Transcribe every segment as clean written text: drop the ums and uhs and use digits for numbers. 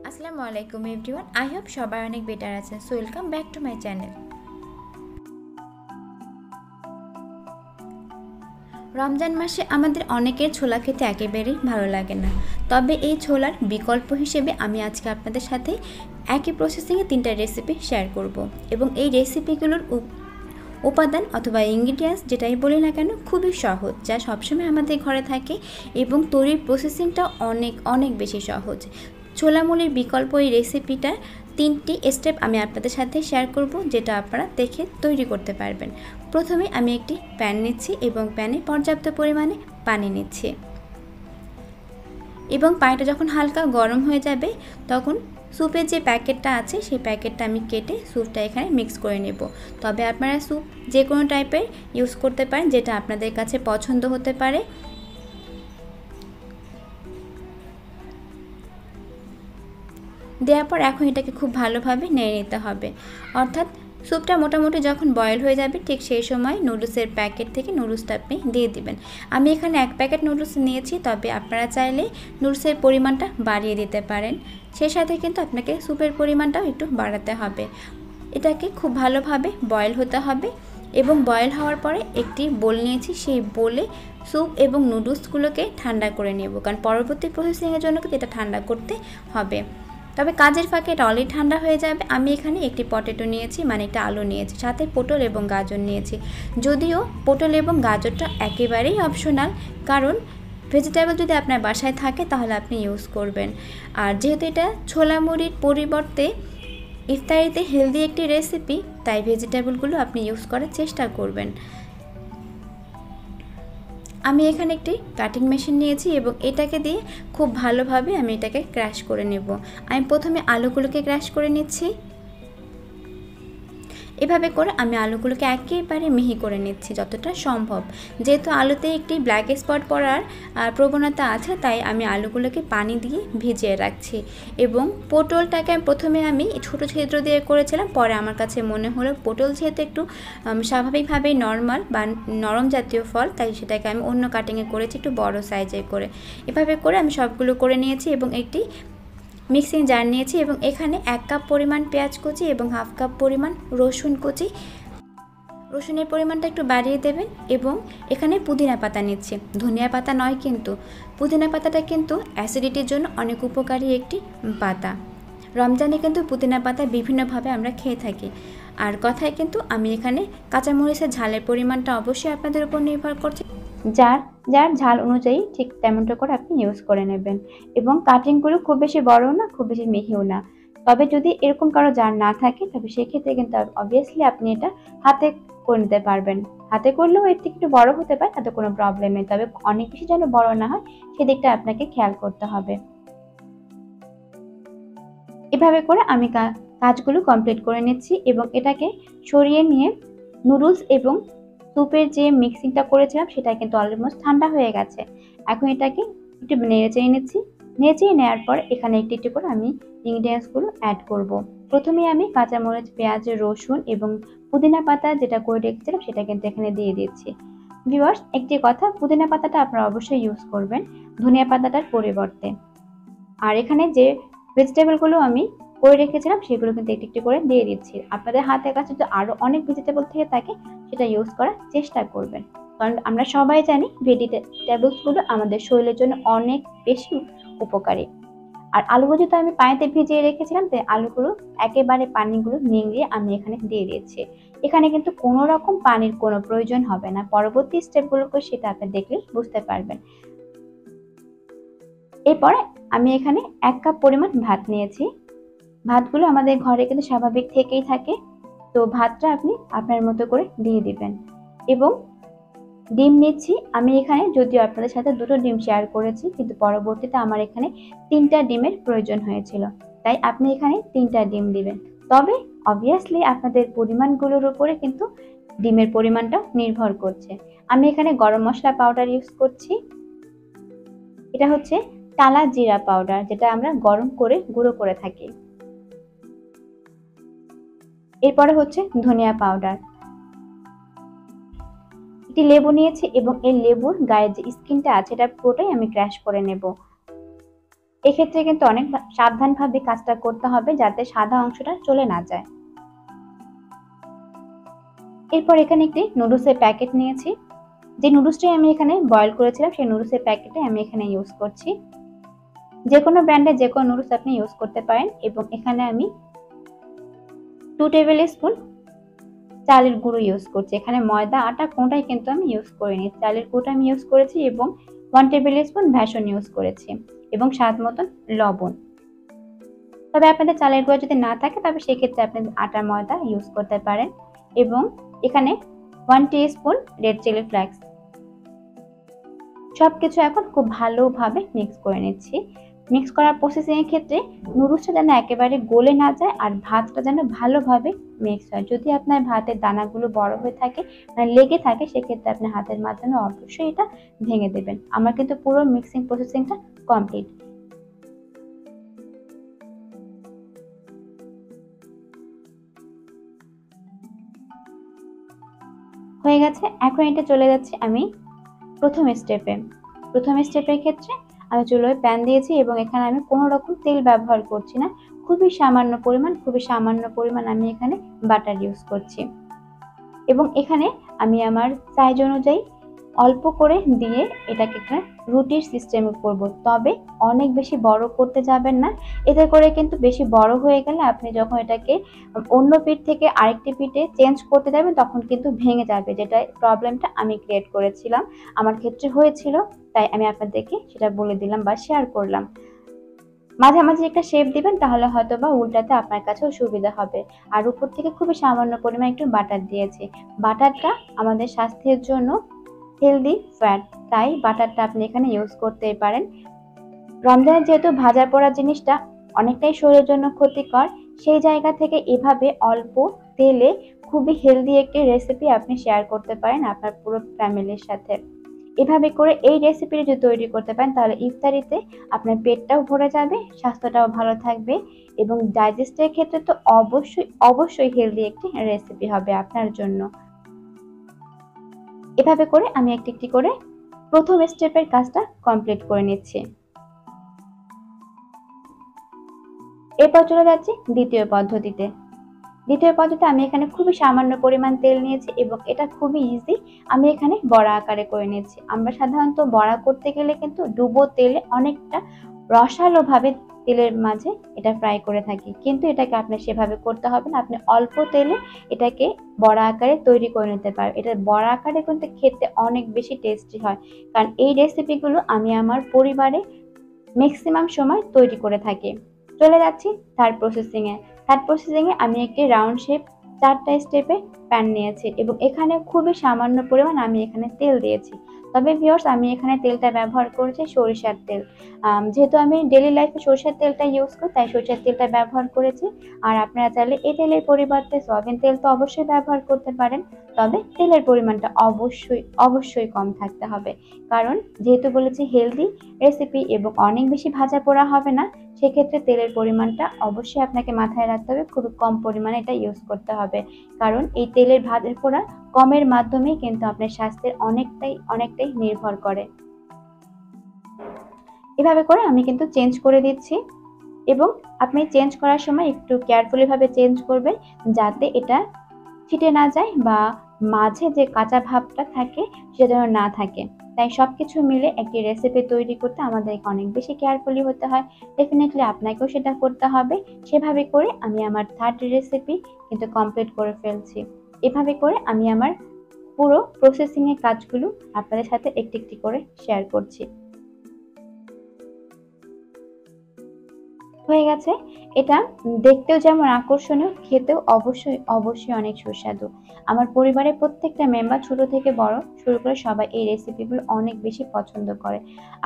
আসসালামু আলাইকুম everyone, I hope সবাই অনেক বেটার আছেন। So welcome back to my channel. Ramzan মাসে আমাদের অনেকের ছোলা খেতে একেবারেই ভালো লাগে না, তবে এই ছোলার বিকল্প হিসেবে আমি আজকে আপনাদের সাথে একই প্রসেসিংয়ে 3টা রেসিপি শেয়ার করব এবং এই রেসিপিগুলোর উপাদান অথবা ইনগ্রিডিয়েন্টস যেটাই বলি না কেন খুবই সহজ, যা সবসময় আমাদের ঘরে থাকে এবং তৈরির প্রসেসিংটা অনেক অনেক বেশি সহজ। ছোলা মুড়ির বিকল্প এই রেসিপিটার 3টি স্টেপ আমি আপনাদের সাথে শেয়ার করব, যেটা আপনারা দেখে তৈরি করতে পারবেন। প্রথমে আমি একটি প্যান নিচ্ছি এবং প্যানে পর্যাপ্ত পরিমাণে পানি নিচ্ছি এবং পানিটা যখন হালকা গরম হয়ে যাবে তখন স্যুপের যে প্যাকেটটা আছে সেই প্যাকেটটা আমি কেটে স্যুপটা এখানে মিক্স করে নেব। তবে আপনারা স্যুপ যে কোনো টাইপের ইউজ করতে পারেন, যেটা আপনাদের কাছে পছন্দ হতে পারে। দেওয়ার পর এখন এটাকে খুব ভালোভাবে নেড়ে নিতে হবে, অর্থাৎ স্যুপটা মোটামুটি যখন বয়েল হয়ে যাবে ঠিক সেই সময় নুডলসের প্যাকেট থেকে নুডলসটা আপনি দিয়ে দিবেন। আমি এখানে 1 প্যাকেট নুডলস নিয়েছি, তবে আপনারা চাইলে নুডলসের পরিমাণটা বাড়িয়ে দিতে পারেন। সেই সাথে কিন্তু আপনাকে স্যুপের পরিমাণটাও একটু বাড়াতে হবে। এটাকে খুব ভালোভাবে বয়েল হতে হবে এবং বয়েল হওয়ার পরে একটি বোল নিয়েছি, সেই বোলে স্যুপ এবং নুডলসগুলোকে ঠান্ডা করে নেব, কারণ পরবর্তী প্রসেসিংয়ের জন্য কিন্তু এটা ঠান্ডা করতে হবে। তবে কাজের ফাঁকে এটা অলরেডি ঠান্ডা হয়ে যাবে। আমি এখানে একটি পটেটো নিয়েছি, মানে একটা আলু নিয়েছি, সাথে পটল এবং গাজর নিয়েছি। যদিও পটল এবং গাজরটা একেবারেই অপশনাল, কারণ ভেজিটেবল যদি আপনার বাসায় থাকে তাহলে আপনি ইউজ করবেন। আর যেহেতু এটা ছোলা মুড়ির পরিবর্তে ইফতারিতে হেলদি একটি রেসিপি, তাই ভেজিটেবলগুলো আপনি ইউজ করার চেষ্টা করবেন। আমি এখানে একটি কাটিং মেশিন নিয়েছি এবং এটাকে দিয়ে খুব ভালোভাবে আমি এটাকে ক্র্যাশ করে নেব। আমি প্রথমে আলুগুলোকে ক্র্যাশ করে নিচ্ছি। এভাবে করে আমি আলুগুলোকে একেবারে মিহি করে নিচ্ছি যতটা সম্ভব। যেহেতু আলুতে একটি ব্ল্যাক স্পট পড়ার প্রবণতা আছে, তাই আমি আলুগুলোকে পানি দিয়ে ভিজিয়ে রাখছি। এবং পটলটাকে প্রথমে আমি ছোটো ছিদ্র দিয়ে করেছিলাম, পরে আমার কাছে মনে হলো পটল যেহেতু একটু স্বাভাবিকভাবেই নরমাল বা নরম জাতীয় ফল, তাই সেটাকে আমি অন্য কাটিংয়ে করেছি, একটু বড় সাইজে করে। এভাবে করে আমি সবগুলো করে নিয়েছি এবং একটি মিক্সিং জার নিয়েছি এবং এখানে 1 কাপ পরিমাণ পেঁয়াজ কুচি এবং 1/2 কাপ পরিমাণ রসুন কুচি, রসুনের পরিমাণটা একটু বাড়িয়ে দেবেন। এবং এখানে পুদিনা পাতা নিচ্ছি, ধনিয়া পাতা নয়, কিন্তু পুদিনা পাতাটা কিন্তু অ্যাসিডিটির জন্য অনেক উপকারী একটি পাতা। রমজানে কিন্তু পুদিনা পাতা বিভিন্নভাবে আমরা খেয়ে থাকি। আর কথায় কিন্তু আমি এখানে কাঁচামরিচের ঝালের পরিমাণটা অবশ্যই আপনাদের উপর নির্ভর করছে, যার যার ঝাল অনুযায়ী ঠিক তেমনটা করে আপনি ইউজ করে নেবেন। এবং কাটিংগুলো খুব বেশি বড়ও না, খুব বেশি মিহিও না। তবে যদি এরকম কারো জার না থাকে, তবে সেক্ষেত্রে কিন্তু অবভিয়াসলি আপনি এটা হাতে করে নিতে পারবেন। হাতে করলেও এর থেকে একটু বড় হতে পারে, তাতে কোনো প্রবলেম নেই, তবে অনেক বেশি যেন বড় না হয় সেদিকটা আপনাকে খেয়াল করতে হবে। এভাবে করে আমি কাজগুলো কমপ্লিট করে নিচ্ছি এবং এটাকে সরিয়ে নিয়ে নুডলস এবং স্যুপের যে মিক্সিংটা করেছিলাম সেটা কিন্তু অলমোস্ট ঠান্ডা হয়ে গেছে। এখন এটাকে একটু নেড়েচেড়ে নিচ্ছি। নেড়েচেড়ে নেওয়ার পর এখানে একটু একটু করে আমি ইনগ্রিডিয়েন্টসগুলো অ্যাড করব। প্রথমে আমি কাঁচামরিচ, পেঁয়াজ, রসুন এবং পুদিনা পাতা যেটা করে রেখেছিলাম সেটা কিন্তু এখানে দিয়ে দিচ্ছি। ভিউয়ার্স, একটি কথা, পুদিনা পাতাটা আপনারা অবশ্যই ইউজ করবেন ধনিয়া পাতাটার পরিবর্তে। আর এখানে যে ভেজিটেবলগুলো আমি করে রেখেছিলাম সেগুলো কিন্তু একটু একটু করে দিয়ে দিচ্ছি। আপনাদের হাতের কাছে যদি আরও অনেক ভেজিটেবল থেকে থাকে সেটা ইউজ করার চেষ্টা করবেন, কারণ আমরা সবাই জানি ভেজিটেবলসগুলো আমাদের শরীরের জন্য অনেক বেশি উপকারী। আর আলুগুলো যেহেতু আমি পানিতে ভিজিয়ে রেখেছিলাম, তাই আলুগুলো একেবারে পানিগুলো নিংড়িয়ে আমি এখানে দিয়ে দিচ্ছি। এখানে কিন্তু কোনো রকম পানির কোনো প্রয়োজন হবে না, পরবর্তী স্টেপগুলোকে সেটা আপনি দেখলে বুঝতে পারবেন। এরপরে আমি এখানে 1 কাপ পরিমাণ ভাত নিয়েছি। ভাতগুলো আমাদের ঘরে কিন্তু স্বাভাবিক থেকেই থাকে, তো ভাতটা আপনি আপনার মতো করে দিয়ে দিবেন। এবং ডিম নিচ্ছি আমি এখানে, যদিও আপনাদের সাথে 2টো ডিম শেয়ার করেছি, কিন্তু পরবর্তীতে আমার এখানে 3টা ডিমের প্রয়োজন হয়েছিল, তাই আপনি এখানে 3টা ডিম দিবেন। তবে অবভিয়াসলি আপনাদের পরিমাণগুলোর উপরে কিন্তু ডিমের পরিমাণটা নির্ভর করছে। আমি এখানে গরম মশলা পাউডার ইউজ করছি, এটা হচ্ছে টালা জিরা পাউডার, যেটা আমরা গরম করে গুঁড়ো করে থাকি। এরপরে হচ্ছে ধনিয়া পাউডার। একটি লেবু নিয়েছি এবং এই লেবুর গায়ে যে স্কিনটা আছে এটা পুরোটাই আমি ক্র্যাশ করে নেব। এক্ষেত্রে কিন্তু অনেক সাবধানভাবে কাজটা করতে হবে যাতে সাদা অংশটা চলে না যায়। এরপর এখানে একটি নুডলসের প্যাকেট নিয়েছি। যে নুডলসটাই আমি এখানে বয়েল করেছিলাম সেই নুডলসের প্যাকেটে আমি এখানে ইউজ করছি। যে কোনো ব্র্যান্ডের যে কোনো নুডলস আপনি ইউজ করতে পারেন। এবং এখানে আমি 2 টেবিল স্পুন চালের গুঁড়ো ইউজ করছি। এখানে ময়দা আটা কোনোটাই কিন্তু আমি ইউজ করিনি, চালের গুঁড়োটা আমি ইউজ করেছি এবং 1 টেবিল স্পুন বেসন ইউজ করেছি এবং স্বাদ মতন লবণ। তবে আপনাদের চালের গুঁড়ো যদি না থাকে তবে সেক্ষেত্রে আপনি আটা ময়দা ইউজ করতে পারেন। এবং এখানে 1 টিস্পুন রেড চিলি ফ্লেক্স। সবকিছু এখন খুব ভালোভাবে মিক্স করে নিচ্ছি। মিক্স করার প্রসেসিং এর ক্ষেত্রে নুডলসটা যেন একেবারে গলে না যায় আর ভাতটা যেন ভালোভাবে মিক্স হয়। যদি আপনার ভাতের দানাগুলো বড় হয়ে থাকে মানে লেগে থাকে সেক্ষেত্রে আপনি হাতের মাধ্যমে অবশ্যই এটা ভেঙে দেবেন। আমার কিন্তু পুরো মিক্সিং প্রসেসিংটা কমপ্লিট। হয়ে গেছে। এখন এটা চলে যাচ্ছে আমি প্রথম স্টেপের ক্ষেত্রে আমি চুলোয় প্যান দিয়েছি এবং এখানে আমি কোনো রকম তেল ব্যবহার করছি না। খুবই সামান্য পরিমাণ আমি এখানে বাটার ইউজ করছি এবং এখানে আমি আমার সাইজ অনুযায়ী অল্প করে দিয়ে এটাকে একটা রুটির সিস্টেমে করব। তবে অনেক বেশি বড় করতে যাবেন না, এতে করে কিন্তু বেশি বড় হয়ে গেলে আপনি যখন এটাকে অন্য পিঠ থেকে আরেকটি পিঠে চেঞ্জ করতে যাবেন তখন কিন্তু ভেঙে যাবে, যেটা প্রবলেমটা আমি ক্রিয়েট করেছিলাম, আমার ক্ষেত্রে হয়েছিল। তাই আমি আপনাদেরকে সেটা বলে দিলাম বা শেয়ার করলাম। মাঝামাঝি একটা শেপ দিবেন তাহলে হয়তো বা উল্টাতে আপনার কাছেও সুবিধা হবে। আর উপর থেকে খুবই সামান্য পরিমাণে একটু বাটার দিয়েছি। বাটারটা আমাদের স্বাস্থ্যের জন্য হেলদি ফ্যাট, তাই বাটারটা আপনি এখানে ইউজ করতেই পারেন। রমজানের যেহেতু ভাজা পোড়া জিনিসটা অনেকটাই শরীরের জন্য ক্ষতিকর, সেই জায়গা থেকে এভাবে অল্প তেলে খুবই হেলদি একটি রেসিপি আপনি শেয়ার করতে পারেন আপনার পুরো ফ্যামিলির সাথে। এভাবে করে এই রেসিপিটি যদি তৈরি করতে পারেন তাহলে ইফতারিতে আপনার পেটটাও ভরে যাবে, স্বাস্থ্যটাও ভালো থাকবে এবং ডাইজেস্টের ক্ষেত্রে তো অবশ্যই হেলদি একটি রেসিপি হবে আপনার জন্য। এভাবে করে আমি একটি একটি করে প্রথম স্টেপের কাজটা কমপ্লিট করে নিচ্ছি। এরপর চলে যাচ্ছি দ্বিতীয় পদ্ধতিতে আমি এখানে খুবই সামান্য পরিমাণ তেল নিয়েছি এবং এটা খুবই ইজি। আমি এখানে বড়া আকারে করে নিয়েছি। আমরা সাধারণত বড়া করতে গেলে কিন্তু ডুবো তেলে অনেকটা রসালো ভাবে তেলের মাঝে এটা ফ্রাই করে থাকি, কিন্তু এটাকে আপনার সেভাবে করতে হবে না। আপনি অল্প তেলে এটাকে বড়া আকারে তৈরি করে নিতে পারেন। এটা বড়া আকারে কিন্তু খেতে অনেক বেশি টেস্টি হয়, কারণ এই রেসিপিগুলো আমি আমার পরিবারে ম্যাক্সিমাম সময় তৈরি করে থাকি। চলে যাচ্ছি থার্ড প্রসেসিংয়ে আমি একটি রাউন্ড শেপ 4টা স্টেপে প্যান নিয়েছি এবং এখানে খুবই সামান্য পরিমাণ আমি এখানে তেল দিয়েছি। তবে ভিউয়ার্স আমি এখানে তেলটা ব্যবহার করেছি সরিষার তেল। যেহেতু আমি ডেইলি লাইফে সরিষার তেলটা ইউজ করি তাই সরিষার তেলটা ব্যবহার করেছি। আর আপনারা চাইলে এই তেলের পরিবর্তে সয়াবিন তেল তো অবশ্যই ব্যবহার করতে পারেন, তবে তেলের পরিমাণটা অবশ্যই কম থাকতে হবে, কারণ যেহেতু বলেছি হেলদি রেসিপি এবং অনেক বেশি ভাজা পোড়া হবে না, সেক্ষেত্রে তেলের পরিমাণটা অবশ্যই আপনাকে মাথায় রাখতে হবে, খুব কম পরিমাণে এটা ইউজ করতে হবে। কারণ এই তেলের ভাজা পোড়া কমের মাধ্যমেই কিন্তু আপনার স্বাস্থ্যের অনেকটাই নির্ভর করে। এভাবে করে আমি কিন্তু চেঞ্জ করে দিচ্ছি এবং আপনি চেঞ্জ করার সময় একটু কেয়ারফুলি ভাবে চেঞ্জ করবেন যাতে এটা ছিটে না যায় বা মাঝে যে কাঁচা ভাবটা থাকে সেটা যেন না থাকে। তাই সবকিছু মিলে একটি রেসিপি তৈরি করতে আমাদেরকে অনেক বেশি কেয়ারফুলি হতে হয়। ডেফিনেটলি আপনাকেও সেটা করতে হবে। সেভাবে করে আমি আমার থার্ড রেসিপি কিন্তু কমপ্লিট করে ফেলছি। এভাবে করে আমি আমার পুরো প্রসেসিংয়ের কাজগুলো আপনাদের সাথে একটি একটি করে শেয়ার করছি। হয়ে গেছে। এটা দেখতেও যেমন আকর্ষণীয়, খেতেও অবশ্যই অনেক সুস্বাদু। আমার পরিবারের প্রত্যেকটা মেম্বার ছোট থেকে বড় শুরু করে সবাই এই রেসিপিগুলো অনেক বেশি পছন্দ করে।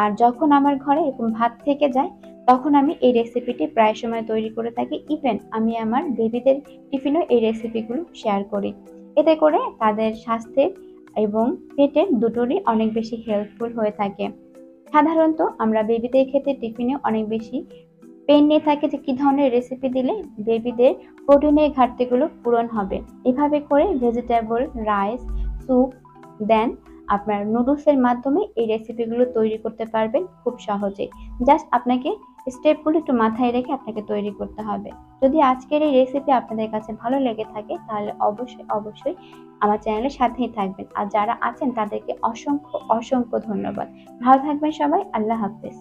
আর যখন আমার ঘরে এরকম ভাত থেকে যায় তখন আমি এই রেসিপিটি প্রায় সময় তৈরি করে থাকি। ইভেন আমি আমার বেবিদের টিফিনেও এই রেসিপিগুলো শেয়ার করি। এতে করে তাদের স্বাস্থ্যে এবং পেটের দুটোরই অনেক বেশি হেল্পফুল হয়ে থাকে। সাধারণত আমরা বেবিদের ক্ষেত্রে টিফিনে অনেক বেশি পেন নিয়ে থাকে যে কি ধরনের রেসিপি দিলে বেবিদের প্রোটিনের ঘাটতিগুলো পূরণ হবে। এভাবে করে ভেজিটেবল রাইস স্যুপ দেন আপনার নুডলসের মাধ্যমে এই রেসিপিগুলো তৈরি করতে পারবেন খুব সহজে। জাস্ট আপনাকে স্টেপগুলো একটু মাথায় রেখে আপনাকে তৈরি করতে হবে। যদি আজকের এই রেসিপি আপনাদের কাছে ভালো লেগে থাকে তাহলে অবশ্যই আমার চ্যানেলের সাথেই থাকবেন। আর যারা আছেন তাদেরকে অসংখ্য ধন্যবাদ। ভালো থাকবেন সবাই। আল্লাহ হাফেজ।